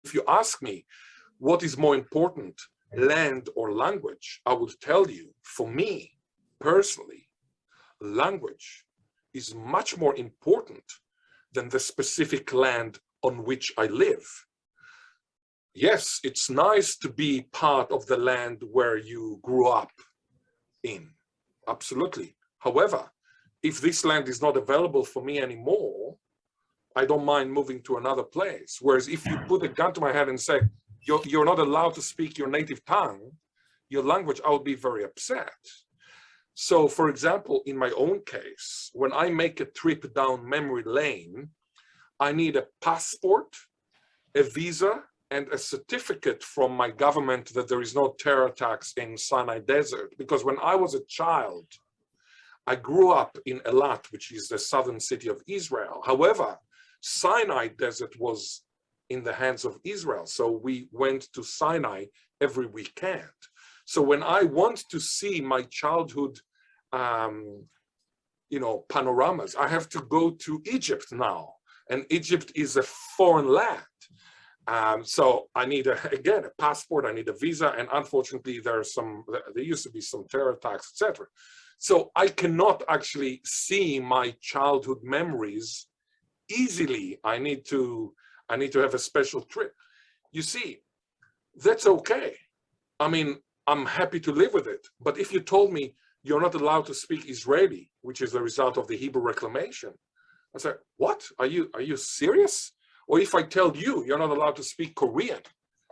if you ask me what is more important, land or language, I would tell you, for me personally, language is much more important than the specific land on which I live. Yes, it's nice to be part of the land where you grew up in, absolutely. However, if this land is not available for me anymore, I don't mind moving to another place. Whereas if you put a gun to my head and say, you're not allowed to speak your native tongue, your language, I would be very upset. So for example, in my own case, when I make a trip down memory lane, I need a passport, a visa, and a certificate from my government that there is no terror attacks in Sinai Desert. Because when I was a child, I grew up in Eilat, which is the southern city of Israel. However, Sinai Desert was in the hands of Israel. So we went to Sinai every weekend. So when I want to see my childhood, panoramas, I have to go to Egypt now. And Egypt is a foreign land. So I need, again, a passport, I need a visa. And unfortunately, there used to be some terror attacks, etc. So I cannot actually see my childhood memories easily. I need to have a special trip. You see, that's okay. I mean, I'm happy to live with it. But if you told me you're not allowed to speak Israeli, which is the result of the Hebrew reclamation, I said, what? Are you serious? Or if I tell you you're not allowed to speak Korean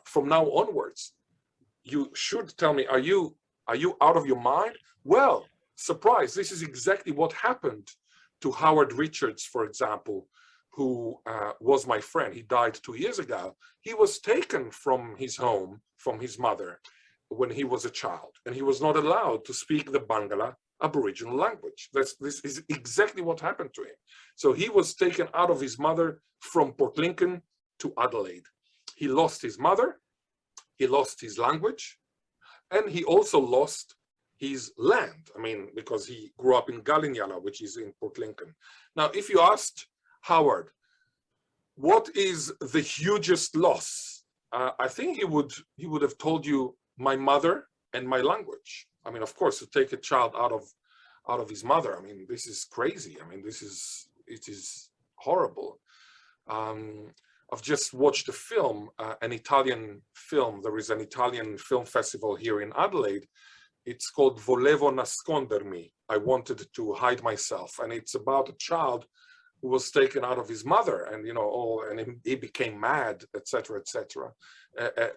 from now onwards, you should tell me, are you out of your mind? Well, surprise, this is exactly what happened to Howard Richards, for example, who was my friend. He died 2 years ago. He was taken from his home, from his mother, when he was a child, and he was not allowed to speak the Bangla Aboriginal language. This is exactly what happened to him. So he was taken out of his mother from Port Lincoln to Adelaide. He lost his mother, he lost his language, and he also lost his land. I mean, because he grew up in Galinyala, which is in Port Lincoln. Now, if you asked Howard, what is the hugest loss? I think he would have told you my mother and my language. I mean, of course, to take a child out of his mother, I mean, this is crazy. I mean, it is horrible. I've just watched a film, an Italian film. There is an Italian film festival here in Adelaide. It's called Volevo nascondermi. I wanted to hide myself. And it's about a child who was taken out of his mother, and and he became mad, etc., etc.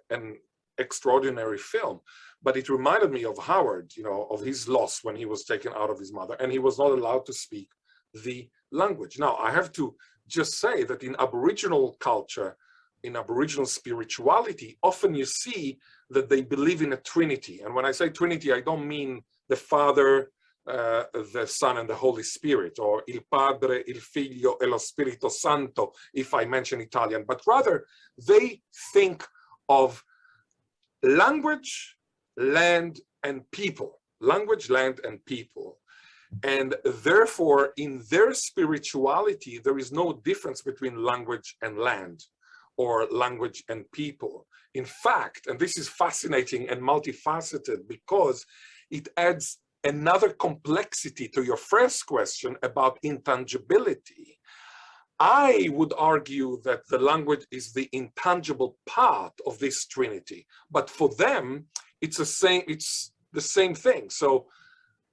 An extraordinary film, but it reminded me of Howard, of his loss when he was taken out of his mother, and he was not allowed to speak the language. Now, I have to just say that in Aboriginal culture, in Aboriginal spirituality, often you see that they believe in a Trinity. And when I say Trinity, I don't mean the Father, the Son, and the Holy Spirit, or Il Padre, Il Figlio e lo Spirito Santo, if I mention Italian, but rather they think of language, land, and people. Language, land, and people. And therefore, in their spirituality, there is no difference between language and land, or language and people. In fact, and this is fascinating and multifaceted because it adds another complexity to your first question about intangibility. I would argue that the language is the intangible part of this Trinity, but for them, it's the same thing. So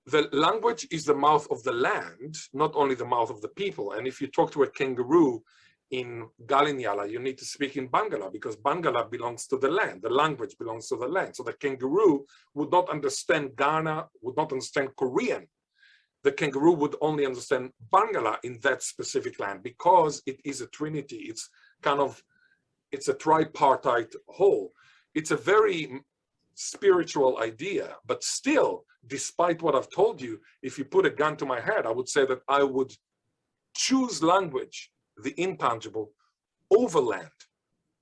the language is the mouth of the land, not only the mouth of the people. And if you talk to a kangaroo in Galinyala, you need to speak in Bangla because Bangla belongs to the land. The language belongs to the land. So the kangaroo would not understand Ghana, would not understand Korean. The kangaroo would only understand Bangla in that specific land because it is a trinity. It's a tripartite whole. It's a very spiritual idea, but still, despite what I've told you, if you put a gun to my head, I would say that I would choose language, the intangible, over land,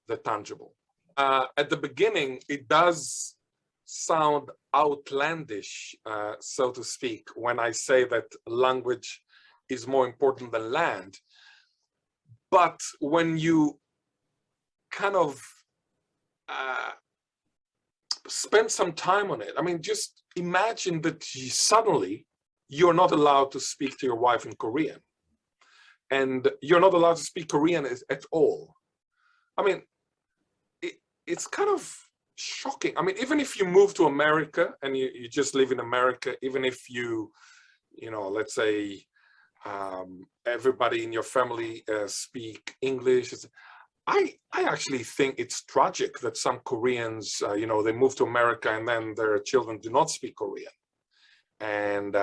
the tangible. At the beginning, it does sound outlandish, so to speak, when I say that language is more important than land. But when you kind of spend some time on it. I mean, just imagine that suddenly you're not allowed to speak to your wife in Korean, and you're not allowed to speak Korean at all. I mean, it's kind of shocking. I mean, even if you move to America and you just live in America, even if you know, let's say everybody in your family speak English, I actually think it's tragic that some Koreans, you know, they move to America and then their children do not speak Korean, and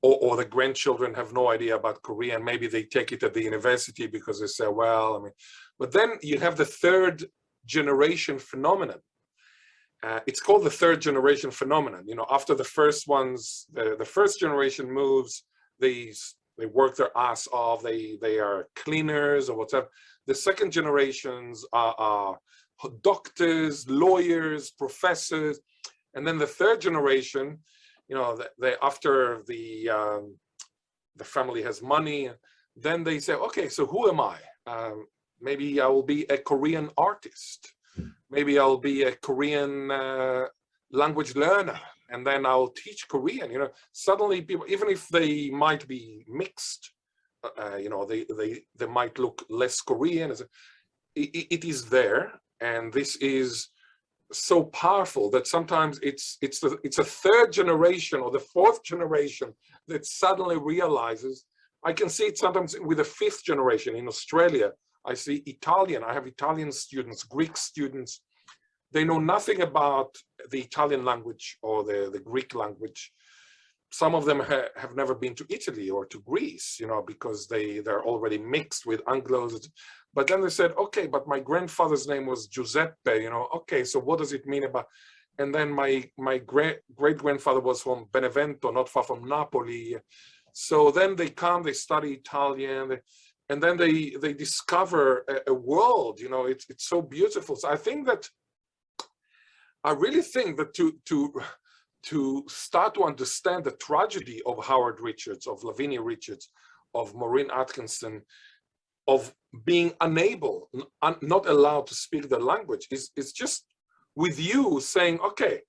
or the grandchildren have no idea about Korean. Maybe they take it at the university because they say, well, I mean, but then you have the third generation phenomenon. It's called the third generation phenomenon. You know, after the first ones, the first generation moves, they work their ass off, they are cleaners or whatever. The second generations are doctors, lawyers, professors, and then the third generation, you know, after the family has money, then they say, okay, so who am I? Maybe I will be a Korean artist. Maybe I'll be a Korean language learner, and then I'll teach Korean. You know, suddenly people, even if they might be mixed, you know, they might look less Korean. It is there, and this is so powerful that sometimes it's a third generation or the fourth generation that suddenly realizes. I can see it sometimes with the fifth generation in Australia. I see Italian. I have Italian students, Greek students. They know nothing about the Italian language or the Greek language. Some of them have never been to Italy or to Greece, you know, because they're already mixed with Anglos. But then they said, okay, but my grandfather's name was Giuseppe, you know, okay, so what does it mean about, and then my great-grandfather was from Benevento, not far from Napoli. So then they come, they study Italian, and then they discover a world, you know, it's so beautiful. So I really think that to start to understand the tragedy of Howard Richards, of Lavinia Richards, of Maureen Atkinson, of being unable, not allowed to speak the language, is just with you saying, okay,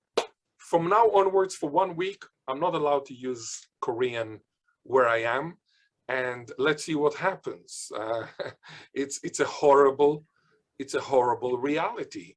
from now onwards for 1 week, I'm not allowed to use Korean where I am, and let's see what happens. It's a horrible reality.